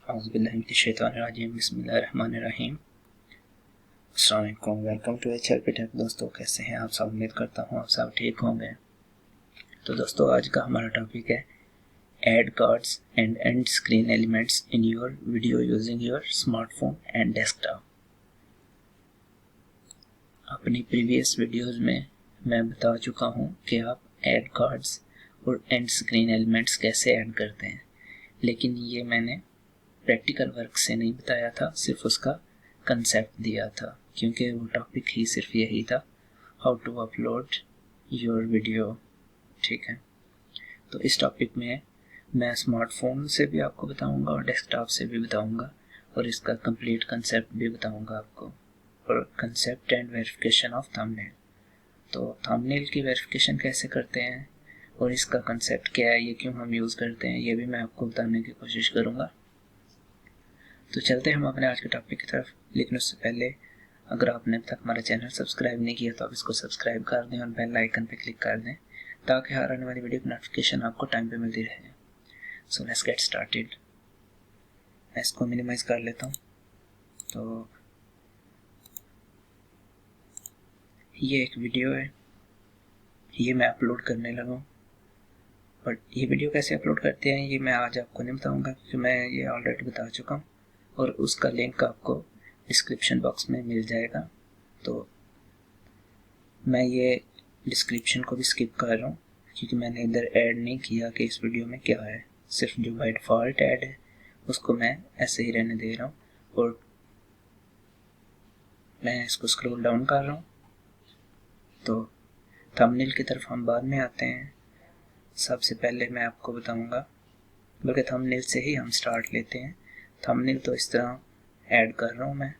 औज़ुबिल्लाहिमिनश्शैतानिर्रजीम बिस्मिल्लाहिर्रहमानिर्रहीम। अस्सलाम वालेकुम, वेलकम टू HRP टेक। दोस्तों कैसे हैं आप सब? उम्मीद करता हूँ आप सब ठीक होंगे। तो दोस्तों आज का हमारा टॉपिक है add cards and and screen elements in your video using your smartphone and desktop. अपनी प्रीवियस वीडियोस में मैं बता चुका हूँ कि आप ऐड कार्ड्स और एंड स्क्रीन एलिमेंट्स कैसे ऐड करते हैं, लेकिन ये मैंने प्रैक्टिकल वर्क से नहीं बताया था, सिर्फ उसका कंसेप्ट दिया था, क्योंकि वो टॉपिक ही सिर्फ यही था, how to upload your video. ठीक है, तो इस टॉपिक में मैं स्मार्टफोन से भी आपको बताऊंगा और डेस्कटॉप से भी बताऊंगा और इसका कंप्लीट कंसेप्ट भी बताऊंगा आपको, और concept and verification of thumbnail. तो थंबनेल की वेरिफिकेशन कैसे करते हैं और इसका कंसेप्ट क्या है, ये क्यों हम यूज़ करते हैं, ये भी मैं आपको बताने की कोशिश करूँगा। तो चलते हैं हम अपने आज के टॉपिक की तरफ। लेकिन उससे पहले अगर आपने अब तक हमारा चैनल सब्सक्राइब नहीं किया तो आप इसको सब्सक्राइब कर दें और बेल आइकन पर क्लिक कर दें, ताकि हर आने वाली वीडियो की नोटिफिकेशन आपको टाइम पे मिलती रहे। So let's get started. मैं इसको मिनिमाइज कर लेता हूँ। तो ये एक वीडियो है, ये मैं अपलोड करने लगा हूँ, बट ये वीडियो कैसे अपलोड करते हैं ये मैं आज आपको नहीं बताऊँगा, क्योंकि मैं ये ऑलरेडी बता चुका हूँ और उसका लिंक आपको डिस्क्रिप्शन बॉक्स में मिल जाएगा। तो मैं ये डिस्क्रिप्शन को भी स्किप कर रहा हूँ, क्योंकि मैंने इधर ऐड नहीं किया कि इस वीडियो में क्या है। सिर्फ जो बाय डिफ़ॉल्ट ऐड है उसको मैं ऐसे ही रहने दे रहा हूँ और मैं इसको स्क्रॉल डाउन कर रहा हूँ। तो थंबनेल की तरफ हम बाद में आते हैं। सबसे पहले मैं आपको बताऊँगा, बल्कि थंबनेल से ही हम स्टार्ट लेते हैं। थंबनेल तो इस तरह ऐड कर रहा हूँ मैं।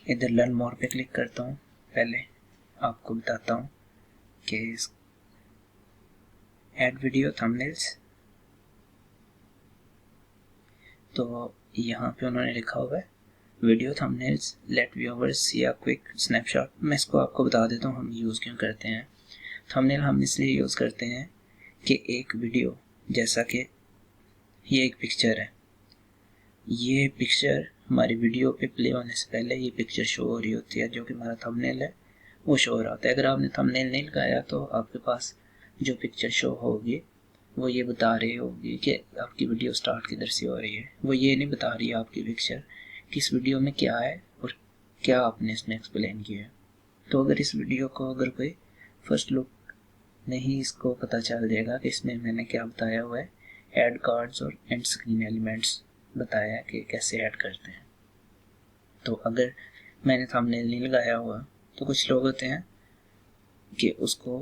इधर लर्न मोर पे क्लिक करता हूँ। पहले आपको बताता हूँ कि ऐड वीडियो थंबनेल्स, तो यहाँ पे उन्होंने लिखा हुआ है video thumbnails let viewers see a quick snapshot. मैं इसको आपको बता देता हूँ हम यूज़ क्यों करते हैं। थंबनेल हम इसलिए यूज़ करते हैं कि एक वीडियो, जैसा कि ये एक पिक्चर है, ये पिक्चर हमारी वीडियो पे प्ले होने से पहले ये पिक्चर शो हो रही होती है, जो कि हमारा थंबनेल है वो शो हो रहा होता है। अगर आपने थंबनेल नहीं लगाया तो आपके पास जो पिक्चर शो होगी वो ये बता रही होगी कि आपकी वीडियो स्टार्ट किधर से हो रही है। वो ये नहीं बता रही है आपकी पिक्चर कि इस वीडियो में क्या है और क्या आपने इसमें एक्सप्लेन किया है। तो अगर इस वीडियो को अगर कोई फर्स्ट लुक नहीं, इसको पता चल जाएगा कि इसमें मैंने क्या बताया हुआ है, ऐड कार्ड्स और एंड स्क्रीन एलिमेंट्स बताया है कि कैसे ऐड करते हैं। तो अगर मैंने थंबनेल नहीं लगाया हुआ तो कुछ लोग होते हैं कि उसको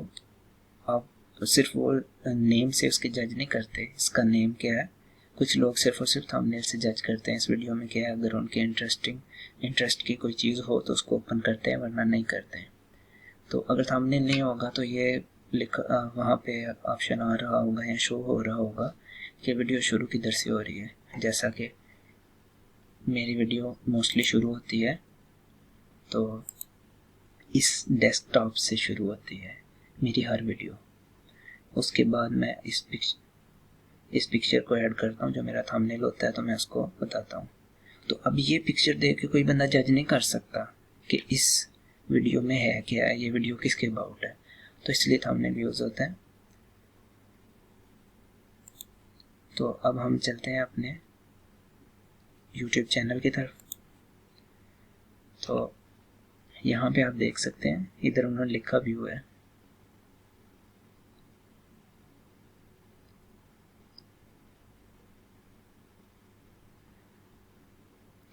आप सिर्फ वो नेम से उसके जज नहीं करते, इसका नेम क्या है। कुछ लोग सिर्फ और सिर्फ थंबनेल से जज करते हैं इस वीडियो में क्या है। अगर उनके इंटरेस्ट की कोई चीज़ हो तो उसको ओपन करते हैं, वरना नहीं करते हैं। तो अगर थंबनेल नहीं होगा तो ये वहाँ पे ऑप्शन आ रहा होगा या शो हो रहा होगा कि वीडियो शुरू किधर से हो रही है। जैसा कि मेरी वीडियो मोस्टली शुरू होती है तो इस डेस्कटॉप से शुरू होती है मेरी हर वीडियो। उसके बाद मैं इस पिक्चर को ऐड करता हूँ जो मेरा थंबनेल होता है, तो मैं उसको बताता हूँ। तो अब ये पिक्चर देख के कोई बंदा जज नहीं कर सकता कि इस वीडियो में है क्या है, ये वीडियो किसके अबाउट है, तो इसलिए थंबनेल यूज़ होता है। तो अब हम चलते हैं अपने YouTube चैनल की तरफ। तो यहाँ पे आप देख सकते हैं, इधर उन्होंने लिखा भी हुआ है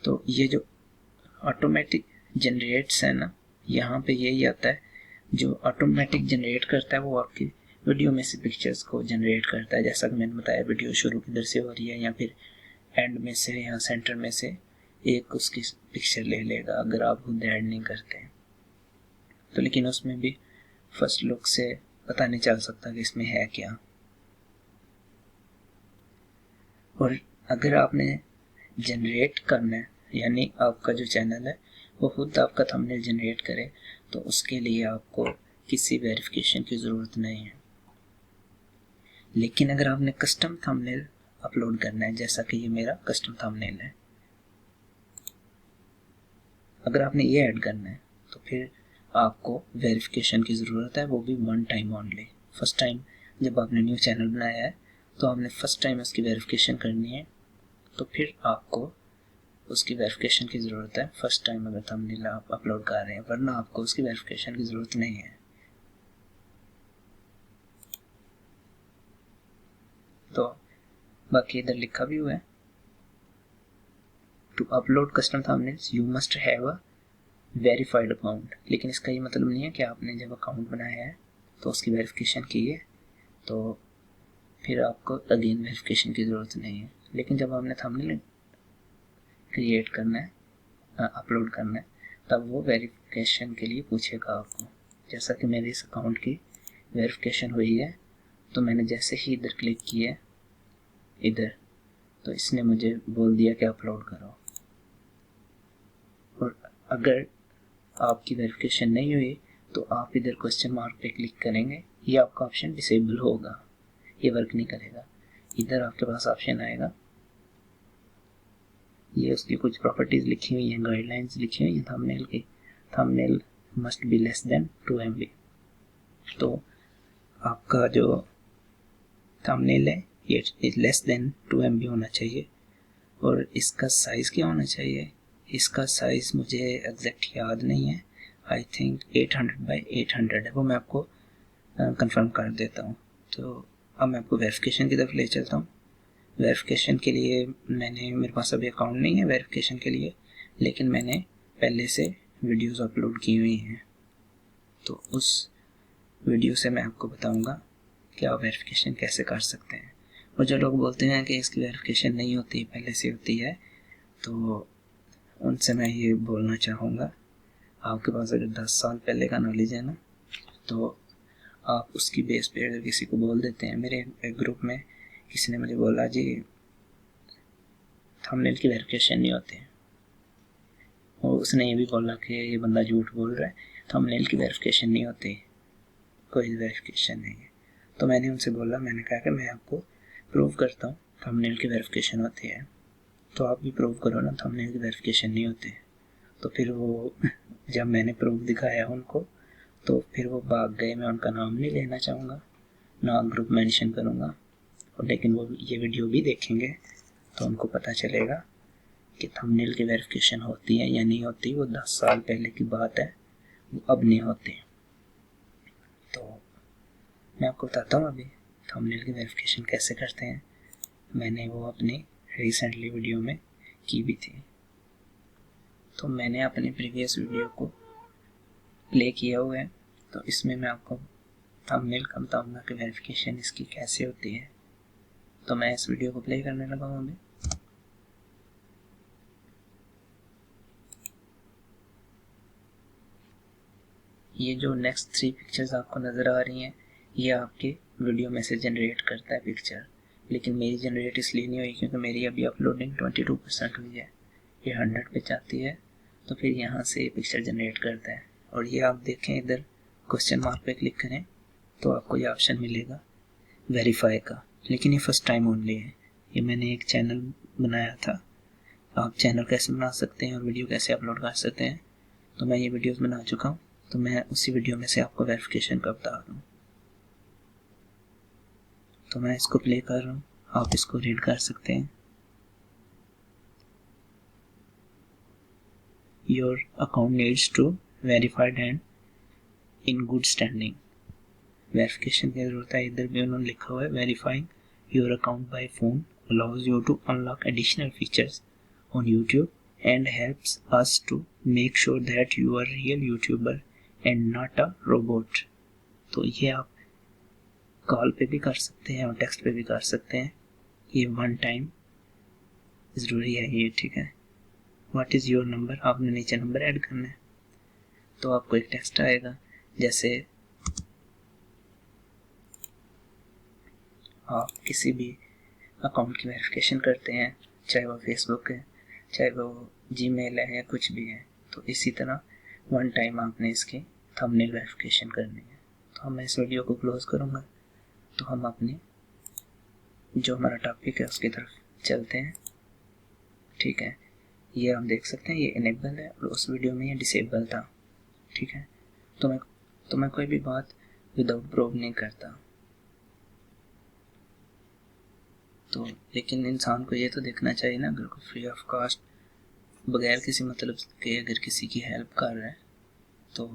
तो ये जो ऑटोमेटिक जनरेट्स है ना, यहाँ पे यही आता है। जो ऑटोमेटिक जनरेट करता है वो आपकी वीडियो में से पिक्चर्स को जनरेट करता है, जैसा कि मैंने बताया वीडियो शुरू किधर से हो रही है, या फिर एंड में से या सेंटर में से एक उसकी पिक्चर ले लेगा अगर आप खुद ऐड नहीं करते हैं तो। लेकिन उसमें भी फर्स्ट लुक से पता नहीं चल सकता कि इसमें है क्या। और अगर आपने जनरेट करना है, यानी आपका जो चैनल है वो खुद आपका थंबनेल जनरेट करे, तो उसके लिए आपको किसी वेरिफिकेशन की ज़रूरत नहीं है। लेकिन अगर आपने कस्टम थंबनेल अपलोड करना है, जैसा कि ये मेरा कस्टम थंबनेल है। अगर आपने ये ऐड करना है तो फिर आपको वेरिफिकेशन की ज़रूरत है, वो भी one time only. First time जब आपने न्यू चैनल बनाया है तो आपने फर्स्ट टाइम उसकी वेरिफिकेशन करनी है, तो फिर आपको उसकी वेरिफिकेशन की ज़रूरत है फर्स्ट टाइम अगर थंबनेल आप अपलोड कर रहे हैं, वरना आपको उसकी वेरिफिकेशन की ज़रूरत नहीं है। तो बाकी इधर लिखा भी हुआ है, to upload custom thumbnails you must have a verified account. लेकिन इसका ये मतलब नहीं है कि आपने जब अकाउंट बनाया है तो उसकी वेरिफिकेशन की है तो फिर आपको अगेन वेरिफिकेशन की ज़रूरत नहीं है। लेकिन जब आपने थंबनेल क्रिएट करना है, अपलोड करना है, तब वो वेरिफिकेशन के लिए पूछेगा आपको। जैसा कि मेरे इस अकाउंट की वेरिफिकेशन हुई है, तो मैंने जैसे ही इधर क्लिक किया इधर, तो इसने मुझे बोल दिया कि अपलोड करो। और अगर आपकी वेरिफिकेशन नहीं हुई तो आप इधर क्वेश्चन मार्क पे क्लिक करेंगे, ये आपका ऑप्शन डिसेबल होगा, ये वर्क नहीं करेगा। इधर आपके पास ऑप्शन आएगा, ये उसकी कुछ प्रॉपर्टीज़ लिखी हुई हैं, गाइडलाइंस लिखी हुई हैं थंबनेल की। Thumbnail must be less than 2 MB। तो आपका जो थंबनेल है ये लेस देन 2 MB होना चाहिए। और इसका साइज़ क्या होना चाहिए, इसका साइज़ मुझे एग्जैक्ट याद नहीं है, आई थिंक 800 बाई 800 है, वो मैं आपको कंफर्म कर देता हूँ। तो अब मैं आपको वेरिफिकेशन की तरफ ले चलता हूँ। वेरिफिकेशन के लिए मेरे पास अभी अकाउंट नहीं है वेरिफिकेशन के लिए, लेकिन मैंने पहले से वीडियोस अपलोड की हुई हैं, तो उस वीडियो से मैं आपको बताऊंगा कि आप वेरिफिकेशन कैसे कर सकते हैं। और जो लोग बोलते हैं कि इसकी वेरिफिकेशन नहीं होती, पहले से होती है, तो उनसे मैं ये बोलना चाहूँगा, आपके पास अगर 10 साल पहले का नॉलेज है ना, तो आप उसकी बेस पे अगर किसी को बोल देते हैं। मेरे एक ग्रुप में किसी ने मुझे बोला जी थंबनेल की वेरिफिकेशन नहीं होती, और उसने ये भी बोला कि ये बंदा झूठ बोल रहा है, थंबनेल की वेरिफिकेशन नहीं होती, कोई वेरिफिकेशन नहीं है। तो मैंने उनसे बोला, मैंने कहा कि मैं आपको प्रूव करता हूँ थंबनेल की वेरिफिकेशन होती है, तो आप भी प्रूव करो ना थंबनेल की वेरिफिकेशन नहीं होती। तो फिर वो जब मैंने प्रूफ दिखाया उनको, तो फिर वो भाग गए। मैं उनका नाम नहीं लेना चाहूँगा, ना ग्रुप मेंशन करूँगा, और लेकिन वो ये वीडियो भी देखेंगे तो उनको पता चलेगा कि थंबनेल की वेरिफिकेशन होती है या नहीं होती। वो 10 साल पहले की बात है, वो अब नहीं होती। तो मैं आपको बताता हूँ अभी थंबनेल की वेरिफिकेशन कैसे करते हैं। मैंने वो अपनी रिसेंटली वीडियो में की भी थी। तो मैंने अपने प्रीवियस वीडियो को प्ले किया हुआ है, तो इसमें मैं आपको थंबनेल का बताऊँगा कि वेरिफिकेशन इसकी कैसे होती है। तो मैं इस वीडियो को प्ले करने लगा हूँ अभी। ये जो नेक्स्ट 3 पिक्चर्स आपको नज़र आ रही हैं, ये आपके वीडियो में से जनरेट करता है पिक्चर, लेकिन मेरी जनरेट इसलिए नहीं हुई क्योंकि मेरी अभी अपलोडिंग 22% हुई है। ये 100 पे जाती है, तो फिर यहाँ से ये पिक्चर जनरेट करता है। और ये आप देखें इधर क्वेश्चन मार्क पे क्लिक करें तो आपको ये ऑप्शन मिलेगा वेरीफाई का, लेकिन ये फर्स्ट टाइम ओनली है। ये मैंने एक चैनल बनाया था, आप चैनल कैसे बना सकते हैं और वीडियो कैसे अपलोड कर सकते हैं, तो मैं ये वीडियोस बना चुका हूँ। तो मैं उसी वीडियो में से आपको वेरिफिकेशन का बता रहा हूँ। तो मैं इसको प्ले कर रहा हूँ, आप इसको रीड कर सकते हैं। Your account needs to verified and in good standing. Verification की ज़रूरत है, इधर भी उन्होंने लिखा हुआ है verifying your account by phone allows you to unlock additional features on YouTube and helps us to make sure that you are a real YouTuber and not a robot। तो ये आप कॉल पे भी कर सकते हैं और टेक्स्ट पे भी कर सकते हैं। ये वन टाइम ज़रूरी है ये, ठीक है। व्हाट इज़ योर नंबर, आपने नीचे नंबर ऐड करना है, तो आपको एक टेक्स्ट आएगा। जैसे आप किसी भी अकाउंट की वेरिफिकेशन करते हैं, चाहे वो फेसबुक है, चाहे वो जीमेल है या कुछ भी है, तो इसी तरह वन टाइम आपने इसकी थंबनेल वेरिफिकेशन करनी है। तो मैं इस वीडियो को क्लोज करूँगा, तो हम अपने जो हमारा टॉपिक है उसकी तरफ चलते हैं। ठीक है, ये हम देख सकते हैं ये इनेबल है और उस वीडियो में ये डिसेबल था। ठीक है, तो मैं कोई भी बात विदाउट प्रूव नहीं करता। तो लेकिन इंसान को ये तो देखना चाहिए ना, अगर कोई फ्री ऑफ कॉस्ट बगैर किसी मतलब के अगर किसी की हेल्प कर रहा है तो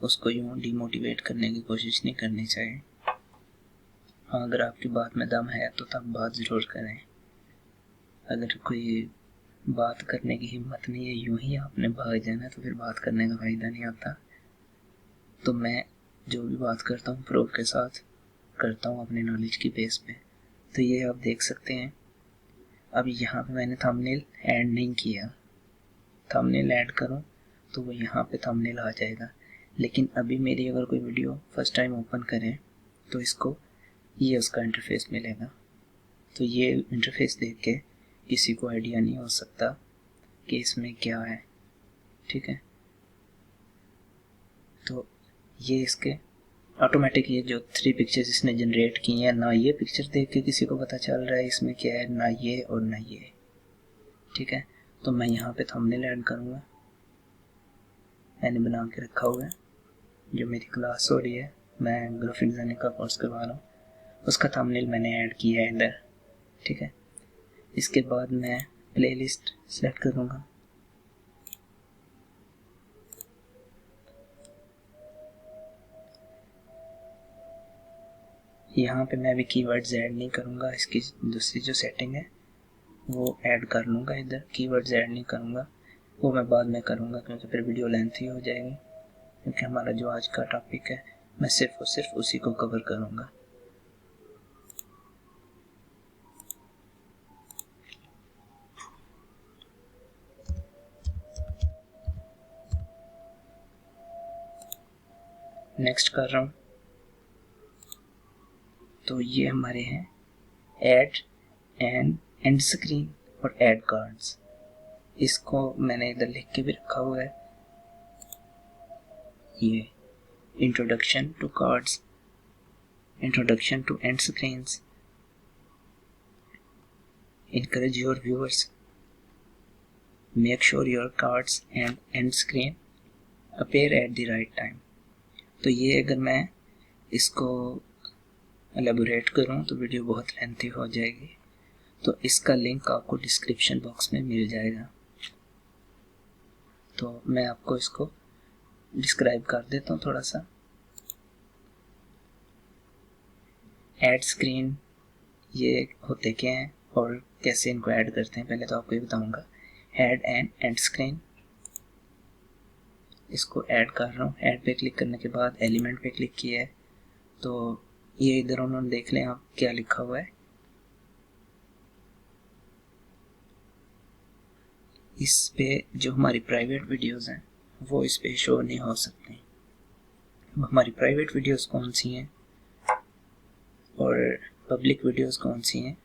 उसको यूँ डिमोटिवेट करने की कोशिश नहीं करनी चाहिए। हाँ, अगर आपकी बात में दम है तो तब बात ज़रूर करें। अगर कोई बात करने की हिम्मत नहीं है, यूं ही आपने भाग जाना, तो फिर बात करने का फ़ायदा नहीं आता। तो मैं जो भी बात करता हूँ प्रूफ के साथ करता हूँ, अपने नॉलेज की बेस पे। तो ये आप देख सकते हैं। अब यहाँ पे मैंने थंबनेल ऐड नहीं किया, थंबनेल ऐड करूँ तो वो यहाँ पे थंबनेल आ जाएगा। लेकिन अभी मेरी अगर कोई वीडियो फर्स्ट टाइम ओपन करें तो इसको ये उसका इंटरफेस मिलेगा। तो ये इंटरफेस देख के किसी को आइडिया नहीं हो सकता कि इसमें क्या है। ठीक है, तो ये इसके ऑटोमेटिक ये जो 3 पिक्चर्स इसने जनरेट की हैं, ना ये पिक्चर देख के किसी को पता चल रहा है इसमें क्या है, ना ये और ना ये। ठीक है, तो मैं यहाँ पे थंबनेल ऐड करूँगा। मैंने बना के रखा हुआ है, जो मेरी क्लास हो रही है, मैं ग्राफिक डिज़ाइनिंग का कोर्स करवा रहा हूँ, उसका थंबनेल मैंने ऐड किया है इधर। ठीक है, इसके बाद मैं प्लेलिस्ट सेलेक्ट करूँगा। यहाँ पे मैं अभी कीवर्ड्स ऐड नहीं करूँगा, इसकी दूसरी जो सेटिंग है वो ऐड कर लूँगा इधर। कीवर्ड्स ऐड नहीं करूँगा, वो मैं बाद में करूँगा क्योंकि फिर वीडियो लेंथी हो जाएगी। क्योंकि हमारा जो आज का टॉपिक है मैं सिर्फ और सिर्फ उसी को कवर करूँगा। नेक्स्ट कर रहा हूँ। तो ये हमारे हैं ऐड एंड एंड स्क्रीन और ऐड कार्ड्स। इसको मैंने इधर लिख के भी रखा हुआ है, ये introduction to cards, introduction to end screens, encourage your viewers, make sure your cards and end screen appear at the right time। तो ये अगर मैं इसको एलेबोरेट करूँ तो वीडियो बहुत लेंथी हो जाएगी, तो इसका लिंक आपको डिस्क्रिप्शन बॉक्स में मिल जाएगा। तो मैं आपको इसको डिस्क्राइब कर देता हूँ थोड़ा सा। ऐड स्क्रीन ये होते क्या हैं और कैसे इनको ऐड करते हैं, पहले तो आपको ये बताऊंगा। ऐड एंड एंड स्क्रीन, इसको ऐड कर रहा हूँ। ऐड पे क्लिक करने के बाद एलिमेंट पे क्लिक किया है तो ये इधर उन्होंने देख लें आप क्या लिखा हुआ है। इस पे जो हमारी प्राइवेट वीडियोस हैं वो इस पे शो नहीं हो सकते। अब हमारी प्राइवेट वीडियोस कौन सी हैं और पब्लिक वीडियोस कौन सी हैं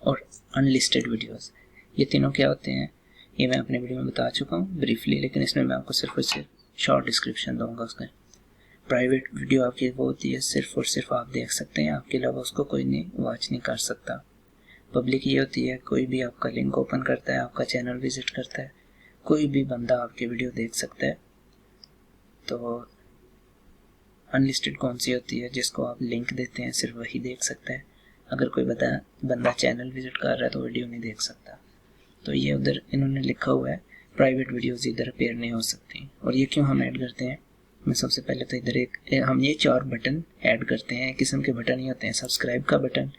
और अनलिस्टेड वीडियोस, ये तीनों क्या होते हैं ये मैं अपने वीडियो में बता चुका हूँ ब्रीफली, लेकिन इसमें मैं आपको सिर्फ और सिर्फ शॉर्ट डिस्क्रिप्शन दूंगा उसका। प्राइवेट वीडियो आपकी वो होती है सिर्फ और सिर्फ आप देख सकते हैं, आपके अलावा उसको कोई नहीं वॉच नहीं कर सकता। पब्लिक ये होती है कोई भी आपका लिंक ओपन करता है, आपका चैनल विजिट करता है, कोई भी बंदा आपकी वीडियो देख सकता है। तो अनलिस्टेड कौन सी होती है, जिसको आप लिंक देते हैं सिर्फ वही देख सकता है। अगर कोई बंदा चैनल विजिट कर रहा है तो वीडियो नहीं देख सकता। तो ये उधर इन्होंने लिखा हुआ है प्राइवेट वीडियोस इधर अपेयर नहीं हो सकती। और ये क्यों हम ऐड करते हैं, मैं सबसे पहले तो इधर हम ये 4 बटन ऐड करते हैं। एक किस्म के बटन ही होते हैं। सब्सक्राइब का बटन,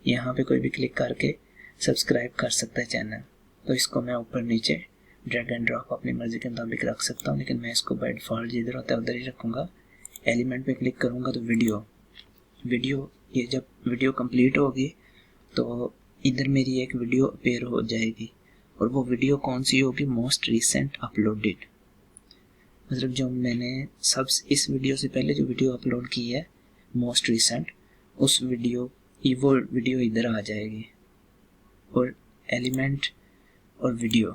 यहाँ पे कोई भी क्लिक करके सब्सक्राइब कर सकता है चैनल, तो इसको मैं ऊपर नीचे ड्रैग एंड ड्रॉप अपनी मर्जी के मुताबिक रख सकता हूँ, लेकिन मैं इसको बाय डिफ़ॉल्ट जिधर होता है उधर ही रखूँगा। एलिमेंट पे क्लिक करूँगा तो वीडियो ये जब वीडियो कंप्लीट होगी तो इधर मेरी एक वीडियो अपेयर हो जाएगी। और वो वीडियो कौन सी होगी, मोस्ट रिसेंट अपलोडेड, मतलब जो मैंने इस वीडियो से पहले जो वीडियो अपलोड की है मोस्ट रिसेंट, उस वीडियो वो वीडियो इधर आ जाएगी। और एलिमेंट और वीडियो,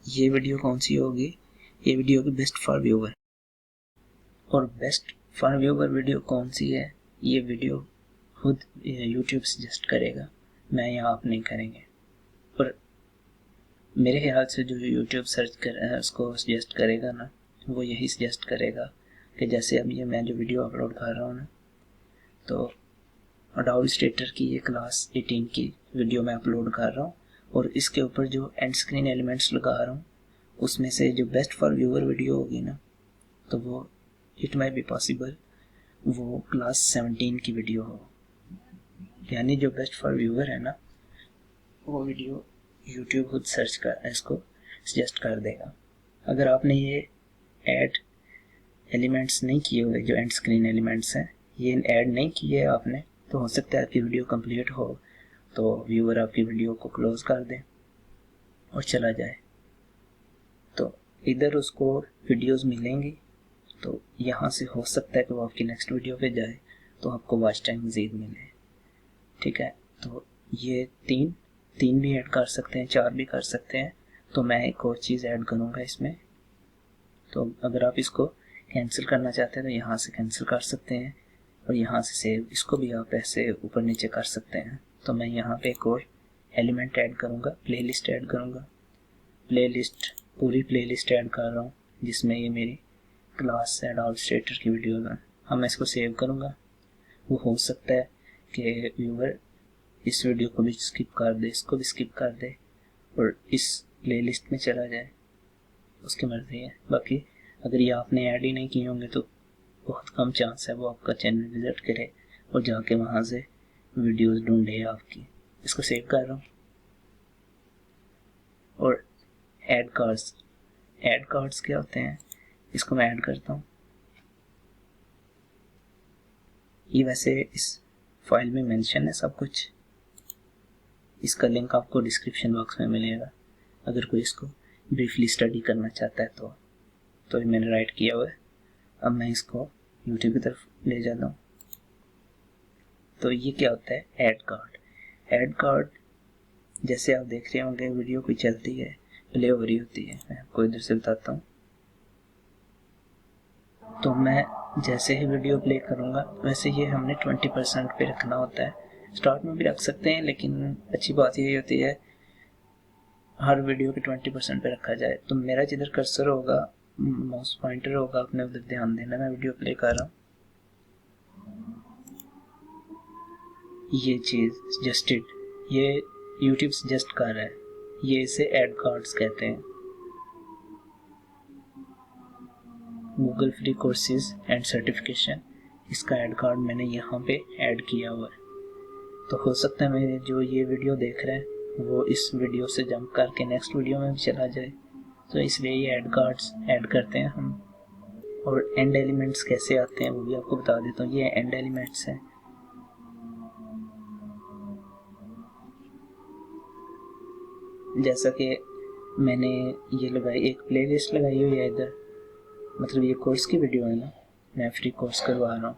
ये वीडियो कौन सी होगी, ये वीडियो की बेस्ट फॉर व्यूवर। और बेस्ट फॉर व्यूवर वीडियो कौन सी है, ये वीडियो खुद यूट्यूब सजेस्ट करेगा, मैं या आप नहीं करेंगे। पर मेरे ख्याल से जो यूट्यूब सर्च कर उसको सजेस्ट करेगा ना, वो यही सजेस्ट करेगा कि जैसे अब ये मैं जो वीडियो अपलोड कर रहा हूँ ना, तो अडोबी इलस्ट्रेटर की ये क्लास 18 की वीडियो मैं अपलोड कर रहा हूँ, और इसके ऊपर जो एंड स्क्रीन एलिमेंट्स लगा रहा हूँ उसमें से जो बेस्ट फॉर व्यूअर वीडियो होगी ना, तो वो इट माई बी पॉसिबल वो क्लास 17 की वीडियो हो। यानी जो बेस्ट फॉर व्यूअर है ना, वो वीडियो यूट्यूब खुद सर्च कर इसको सजेस्ट कर देगा। अगर आपने ये ऐड एलिमेंट्स नहीं किए हुए, जो एंड स्क्रीन एलिमेंट्स हैं, ये ऐड नहीं किए आपने, तो हो सकता है आपकी वीडियो कंप्लीट हो तो व्यूअर आपकी वीडियो को क्लोज कर दे और चला जाए। तो इधर उसको वीडियोस मिलेंगी, तो यहाँ से हो सकता है कि वो आपकी नेक्स्ट वीडियो पे जाए तो आपको वॉच टाइम मज़ीद मिले। ठीक है, तो ये तीन भी ऐड कर सकते हैं, 4 भी कर सकते हैं। तो मैं एक और चीज़ ऐड करूँगा इसमें। तो अगर आप इसको कैंसिल करना चाहते हैं तो यहाँ से कैंसिल कर सकते हैं, और यहाँ से सेव, इसको भी आप ऐसे ऊपर नीचे कर सकते हैं। तो मैं यहाँ पे एक और एलिमेंट ऐड करूँगा, प्लेलिस्ट ऐड करूँगा। प्लेलिस्ट, पूरी प्लेलिस्ट ऐड कर रहा हूँ जिसमें ये मेरी क्लास एडोबी इलस्ट्रेटर की वीडियोज़ हैं। अब मैं इसको सेव करूँगा। वो हो सकता है कि व्यूअर इस वीडियो को भी स्किप कर दे, इसको भी स्किप कर दे और इस प्लेलिस्ट में चला जाए, उसकी मर्ज़ी है। बाकी अगर ये आपने ऐड ही नहीं किए होंगे तो बहुत कम चांस है वो आपका चैनल विजिट करे और जाके वहाँ से वीडियोस ढूंढे आपकी। इसको सेव कर रहा हूँ। और ऐड कार्ड्स क्या होते हैं, इसको मैं ऐड करता हूँ। ये वैसे इस फाइल में मेंशन है सब कुछ, इसका लिंक आपको डिस्क्रिप्शन बॉक्स में मिलेगा अगर कोई इसको ब्रीफली स्टडी करना चाहता है तो ये मैंने राइट किया हुआ है। अब मैं इसको यूट्यूब की तरफ ले जाता हूँ। तो ये क्या होता है, ऐड कार्ड जैसे आप देख रहे होंगे वीडियो कोई चलती है, प्ले हो रही होती है। मैं आपको इधर से बताता हूँ। तो मैं जैसे ही वीडियो प्ले करूँगा वैसे ये हमने 20% पे रखना होता है। स्टार्ट में भी रख सकते हैं, लेकिन अच्छी बात यही होती है हर वीडियो के 20% पे रखा जाए। तो मेरा जिधर कर्सर होगा, माउस पॉइंटर होगा, अपने उधर ध्यान देना। मैं वीडियो प्ले कर रहा हूँ, ये चीज़ सजेस्टेड, ये यूट्यूब सजेस्ट कर रहा है, ये इसे ऐड कार्ड्स कहते हैं। Google free courses and certification, इसका ऐड कार्ड मैंने यहाँ पे ऐड किया हुआ है। तो हो सकता है मेरे जो ये वीडियो देख रहे हैं वो इस वीडियो से जंप करके नेक्स्ट वीडियो में भी चला जाए, तो इसलिए ये ऐड कार्ड्स ऐड करते हैं हम। और एंड एलिमेंट्स कैसे आते हैं वो भी आपको बता देता हूँ। ये एंड एलिमेंट्स हैं। जैसा कि मैंने ये लगाई, एक प्लेलिस्ट लगाई हुई है इधर, मतलब ये कोर्स की वीडियो है ना, मैं फ्री कोर्स करवा रहा हूँ।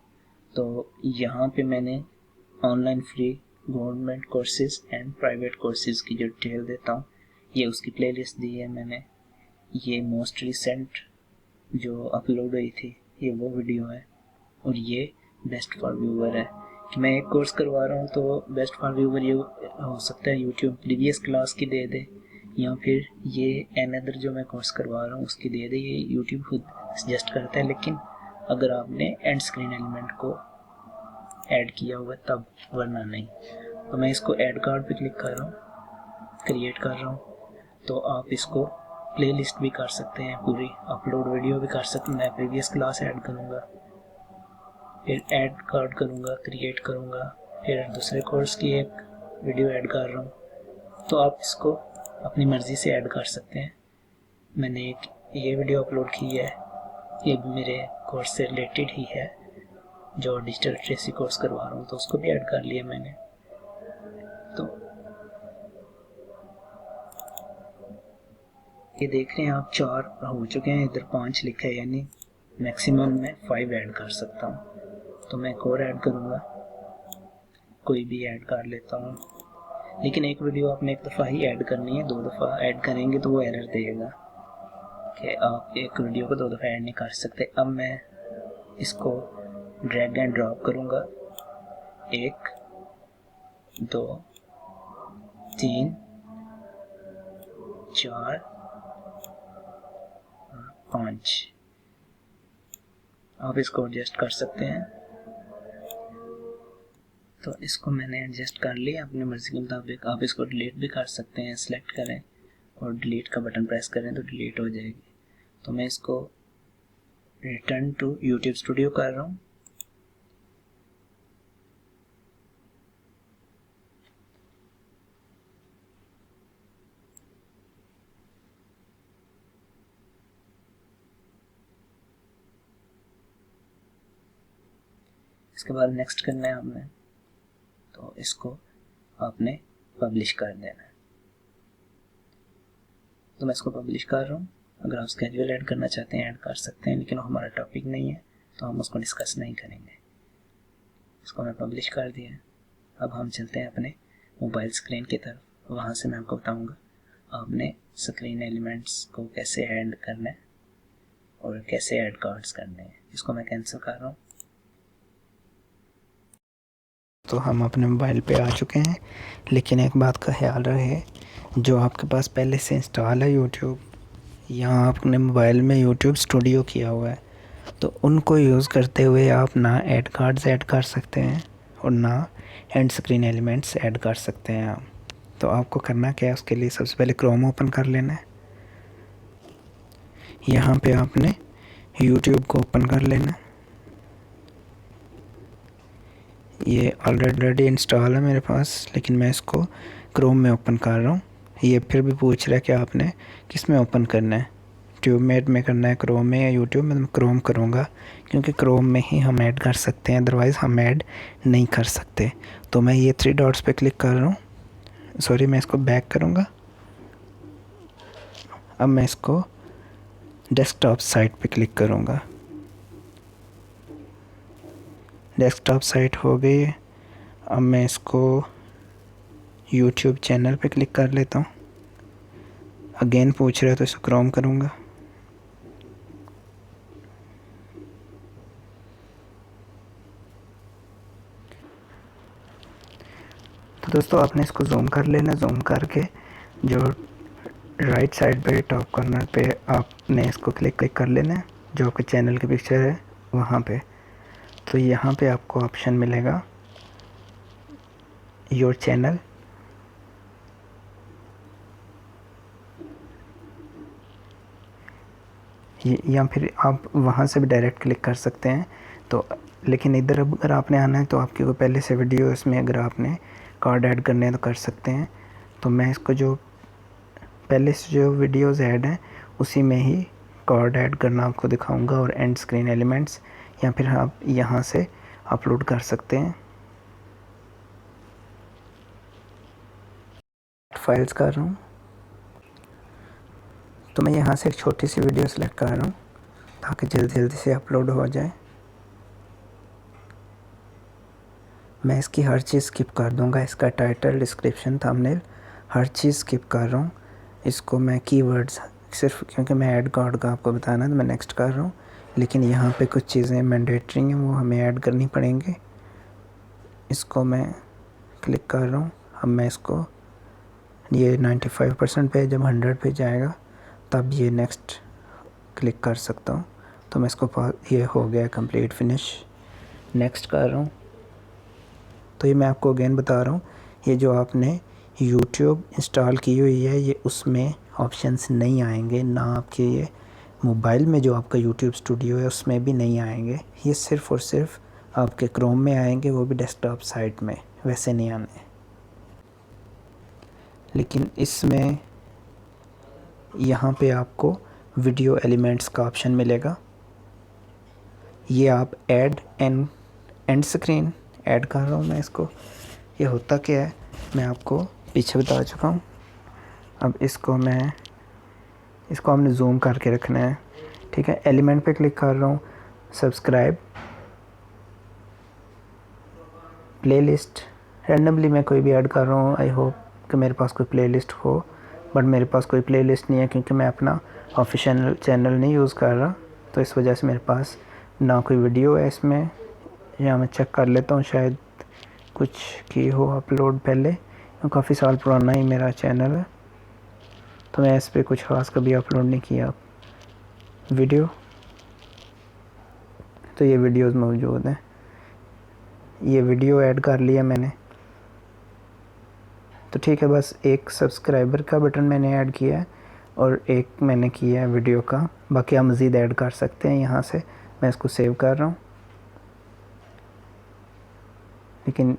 तो यहाँ पे मैंने online free government courses and private courses की जो डिटेल देता हूँ, ये उसकी प्लेलिस्ट दी है मैंने। ये मोस्ट रिसेंट जो अपलोड हुई थी ये वो वीडियो है, और ये बेस्ट फॉर व्यूअर है कि मैं एक कोर्स करवा रहा हूँ तो बेस्ट फॉर व्यूअर ये हो सकता है यूट्यूब प्रीवियस क्लास की दे दे, या फिर ये अनदर जो मैं कोर्स करवा रहा हूँ उसकी दे दे। ये यूट्यूब खुद सजेस्ट करता है, लेकिन अगर आपने एंड स्क्रीन एलिमेंट को ऐड किया हुआ तब, वरना नहीं। तो मैं इसको ऐड कार्ड पे क्लिक कर रहा हूँ, क्रिएट कर रहा हूँ। तो आप इसको प्लेलिस्ट भी कर सकते हैं, पूरी अपलोड वीडियो भी कर सकते हैं। मैं प्रीवियस क्लास ऐड करूँगा, फिर ऐड कार्ड करूँगा, क्रिएट करूँगा, फिर दूसरे कोर्स की एक वीडियो ऐड कर रहा हूँ। तो आप इसको अपनी मर्ज़ी से ऐड कर सकते हैं। मैंने एक ये वीडियो अपलोड की है, ये भी मेरे कोर्स से रिलेटेड ही है, जो डिजिटल लिटरेसी कोर्स करवा रहा हूँ, तो उसको भी ऐड कर लिया मैंने। तो ये देख रहे हैं आप 4 हो चुके हैं, इधर 5 लिखा है, यानी मैक्सिमम मैं 5 ऐड कर सकता हूँ। तो मैं एक और ऐड करूँगा, कोई भी ऐड कर लेता हूँ। लेकिन एक वीडियो आपने एक दफ़ा ही ऐड करनी है, 2 दफ़ा ऐड करेंगे तो वो एरर देगा कि आप एक वीडियो को 2 दफ़ा ऐड नहीं कर सकते। अब मैं इसको ड्रैग एंड ड्रॉप करूँगा 1 2 3 4 5। आप इसको एडजस्ट कर सकते हैं। तो इसको मैंने एडजस्ट कर लिया अपनी मर्ज़ी के मुताबिक। आप इसको डिलीट भी कर सकते हैं, सेलेक्ट करें और डिलीट का बटन प्रेस करें तो डिलीट हो जाएगी। तो मैं इसको रिटर्न टू यूट्यूब स्टूडियो कर रहा हूँ। इसके बाद नेक्स्ट करना है आपने, तो इसको आपने पब्लिश कर देना है। तो मैं इसको पब्लिश कर रहा हूँ। अगर आप स्केड्यूल ऐड करना चाहते हैं ऐड कर सकते हैं, लेकिन वो हमारा टॉपिक नहीं है तो हम उसको डिस्कस नहीं करेंगे। इसको मैं पब्लिश कर दिया। अब हम चलते हैं अपने मोबाइल स्क्रीन की तरफ। वहाँ से मैं आपको बताऊँगा आपने स्क्रीन एलिमेंट्स को कैसे ऐड करना है और कैसे ऐड कार्ड्स करने हैं। इसको मैं कैंसिल कर रहा हूँ। तो हम अपने मोबाइल पे आ चुके हैं, लेकिन एक बात का ख्याल रहे, जो आपके पास पहले से इंस्टॉल है यूट्यूब, या आपने मोबाइल में यूट्यूब स्टूडियो किया हुआ है, तो उनको यूज़ करते हुए आप ना ऐड कार्ड्स ऐड कर सकते हैं और ना एंड स्क्रीन एलिमेंट्स ऐड कर सकते हैं आप। तो आपको करना क्या है, उसके लिए सबसे पहले क्रोम ओपन कर लेना है। यहाँ पे आपने यूट्यूब को ओपन कर लेना है। ये ऑलरेडी इंस्टॉल है मेरे पास, लेकिन मैं इसको क्रोम में ओपन कर रहा हूँ। ये फिर भी पूछ रहा है कि आपने किस में ओपन करना है, ट्यूबमेट में करना है, क्रोम में या यूट्यूब में। मैं क्रोम करूँगा क्योंकि क्रोम में ही हम ऐड कर सकते हैं, अदरवाइज़ हम ऐड नहीं कर सकते। तो मैं ये 3 डॉट्स पे क्लिक कर रहा हूँ। सॉरी, मैं इसको बैक करूँगा। अब मैं इसको डेस्कटॉप साइट पे क्लिक करूँगा। डेस्कटॉप साइट हो गई है। अब मैं इसको यूट्यूब चैनल पे क्लिक कर लेता हूँ। अगेन पूछ रहा है तो इसको क्रोम करूँगा। तो दोस्तों आपने इसको जूम कर लेना। जूम करके जो राइट साइड पे टॉप कॉर्नर पे आपने इसको क्लिक कर लेना है, जो आपके चैनल की पिक्चर है वहाँ पे। तो यहाँ पे आपको ऑप्शन मिलेगा योर चैनल। या फिर आप वहाँ से भी डायरेक्ट क्लिक कर सकते हैं। तो लेकिन इधर अगर आपने आना है तो आपके को पहले से वीडियो इसमें अगर आपने कार्ड ऐड करने हैं तो कर सकते हैं। तो मैं इसको जो पहले से जो वीडियोज़ ऐड हैं उसी में ही कार्ड ऐड करना आपको दिखाऊंगा और एंड स्क्रीन एलिमेंट्स, या फिर आप यहाँ से अपलोड कर सकते हैं। फाइल्स कर रहा हूँ, तो मैं यहाँ से एक छोटी सी वीडियो सेलेक्ट कर रहा हूँ ताकि जल्दी से अपलोड हो जाए। मैं इसकी हर चीज़ स्किप कर दूँगा, इसका टाइटल, डिस्क्रिप्शन, थंबनेल हर चीज़ स्किप कर रहा हूँ। इसको मैं कीवर्ड्स सिर्फ क्योंकि मैं ऐड कार्ड का आपको बताना है तो मैं नेक्स्ट कर रहा हूँ, लेकिन यहाँ पे कुछ चीज़ें मैंडेटरी हैं वो हमें ऐड करनी पड़ेंगी। इसको मैं क्लिक कर रहा हूँ। अब मैं इसको ये 95% पे, जब 100 पे जाएगा तब ये नेक्स्ट क्लिक कर सकता हूँ। तो मैं इसको ये हो गया कंप्लीट फिनिश, नेक्स्ट कर रहा हूँ। तो ये मैं आपको अगेन बता रहा हूँ, ये जो आपने YouTube इंस्टॉल की हुई है ये उसमें ऑप्शंस नहीं आएंगे, ना आपके ये मोबाइल में जो आपका YouTube स्टूडियो है उसमें भी नहीं आएंगे। ये सिर्फ़ और सिर्फ आपके क्रोम में आएंगे, वो भी डेस्कटॉप साइट में, वैसे नहीं आने। लेकिन इसमें यहाँ पे आपको वीडियो एलिमेंट्स का ऑप्शन मिलेगा। ये आप ऐड एंड स्क्रीन ऐड कर रहा हूँ मैं इसको। ये होता क्या है मैं आपको पीछे बता चुका हूँ। अब इसको हमने जूम करके रखना है, ठीक है। एलिमेंट पे क्लिक कर रहा हूँ, सब्सक्राइब, प्लेलिस्ट, रैंडमली मैं कोई भी ऐड कर रहा हूँ। आई होप कि मेरे पास कोई प्लेलिस्ट हो, बट मेरे पास कोई प्लेलिस्ट नहीं है क्योंकि मैं अपना ऑफिशियल चैनल नहीं यूज़ कर रहा, तो इस वजह से मेरे पास ना कोई वीडियो है इसमें। या मैं चेक कर लेता हूँ, शायद कुछ की हो अपलोड पहले, काफ़ी साल पुराना ही मेरा चैनल है, तो मैं इस पर कुछ ख़ास कभी अपलोड नहीं किया वीडियो। तो ये वीडियोस मौजूद हैं, ये वीडियो ऐड कर लिया मैंने। तो ठीक है, बस एक सब्सक्राइबर का बटन मैंने ऐड किया है और एक मैंने किया है वीडियो का, बाकी आप मज़ीद ऐड कर सकते हैं यहाँ से। मैं इसको सेव कर रहा हूँ, लेकिन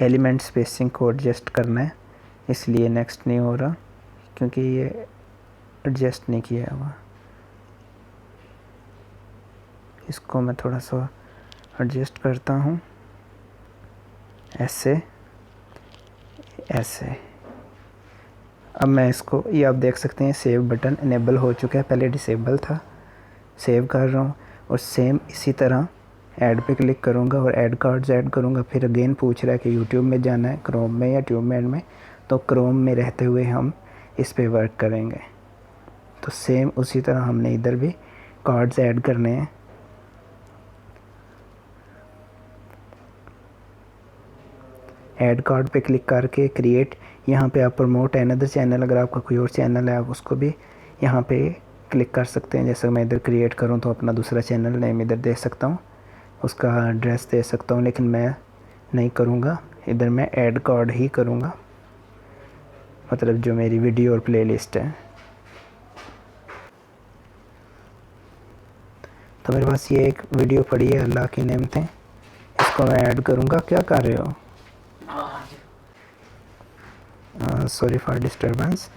एलिमेंट स्पेसिंग को एडजस्ट करना है, इसलिए नेक्स्ट नहीं हो रहा, क्योंकि ये एडजस्ट नहीं किया हुआ। इसको मैं थोड़ा सा एडजस्ट करता हूँ, ऐसे ऐसे। अब मैं इसको, ये आप देख सकते हैं सेव बटन इनेबल हो चुका है, पहले डिसेबल था। सेव कर रहा हूँ और सेम इसी तरह ऐड पे क्लिक करूँगा और ऐड कार्ड्स ऐड करूँगा। फिर अगेन पूछ रहा है कि यूट्यूब में जाना है, क्रोम में या ट्यूबमेट में, तो क्रोम में रहते हुए हम इस पे वर्क करेंगे। तो सेम उसी तरह हमने इधर भी कार्ड्स ऐड करने हैं। ऐड कार्ड पे क्लिक करके क्रिएट, यहाँ पे आप प्रमोट अनदर चैनल, अगर आपका कोई और चैनल है आप उसको भी यहाँ पे क्लिक कर सकते हैं। जैसे मैं इधर क्रिएट करूँ तो अपना दूसरा चैनल नेम इधर दे सकता हूँ, उसका एड्रेस दे सकता हूँ, लेकिन मैं नहीं करूँगा, इधर मैं ऐड कार्ड ही करूँगा, मतलब जो मेरी वीडियो और प्लेलिस्ट है। तो मेरे पास ये एक वीडियो पड़ी है अल्लाह की नेमतें, इसको मैं ऐड करूँगा। क्या कर रहे हो? Sorry for disturbance.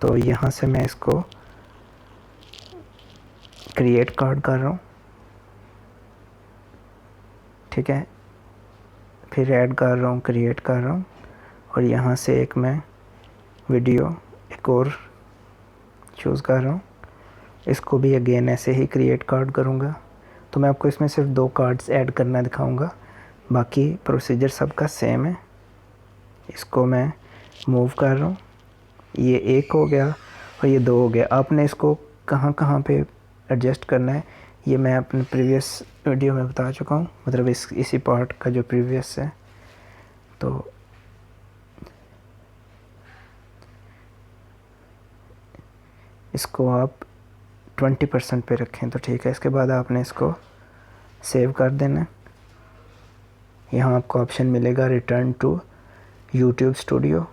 तो यहाँ से मैं इसको क्रिएट कार्ड कर रहा हूँ, ठीक है। फिर ऐड कर रहा हूँ, क्रिएट कर रहा हूँ, और यहाँ से एक मैं वीडियो एक और चूज़ कर रहा हूँ। इसको भी अगेन ऐसे ही क्रिएट कार्ड करूँगा। तो मैं आपको इसमें सिर्फ 2 कार्ड्स ऐड करना दिखाऊँगा, बाकी प्रोसीजर सबका सेम है। इसको मैं मूव कर रहा हूँ, ये 1 हो गया और ये 2 हो गया। आपने इसको कहाँ कहाँ पे एडजस्ट करना है ये मैं अपने प्रीवियस वीडियो में बता चुका हूँ, मतलब इसी पार्ट का जो प्रीवियस है। तो इसको आप 20% पे रखें तो ठीक है। इसके बाद आपने इसको सेव कर देना। यहाँ आपको ऑप्शन मिलेगा रिटर्न टू यूट्यूब स्टूडियो।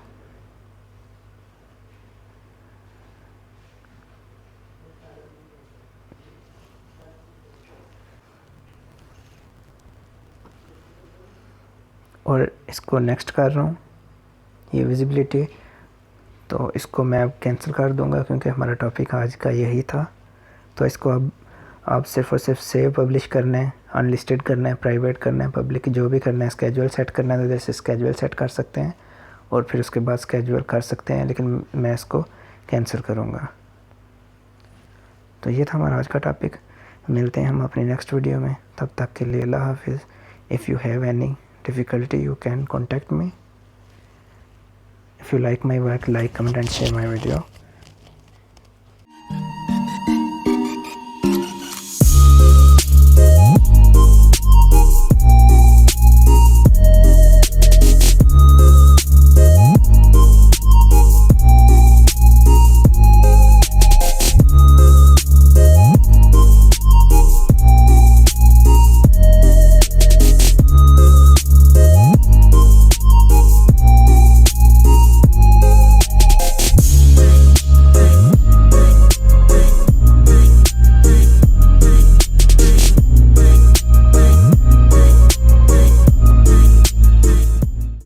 और इसको नेक्स्ट कर रहा हूँ, ये विजिबिलिटी, तो इसको मैं अब कैंसिल कर दूंगा क्योंकि हमारा टॉपिक आज का यही था। तो इसको अब आप सिर्फ और सिर्फ सेव पब्लिश करना है, अनलिस्टेड करना है, प्राइवेट करना है, पब्लिक, जो भी करना है, स्केजुअल सेट करना है तो जैसे स्केजुअल सेट कर सकते हैं और फिर उसके बाद स्केजुअल कर सकते हैं, लेकिन मैं इसको कैंसिल करूँगा। तो ये था हमारा आज का टॉपिक। मिलते हैं हम अपनी नेक्स्ट वीडियो में, तब तक के लिए अल्लाह हाफिज़। If you have any difficulty you can contact me. If you like my work, like, comment and share my video.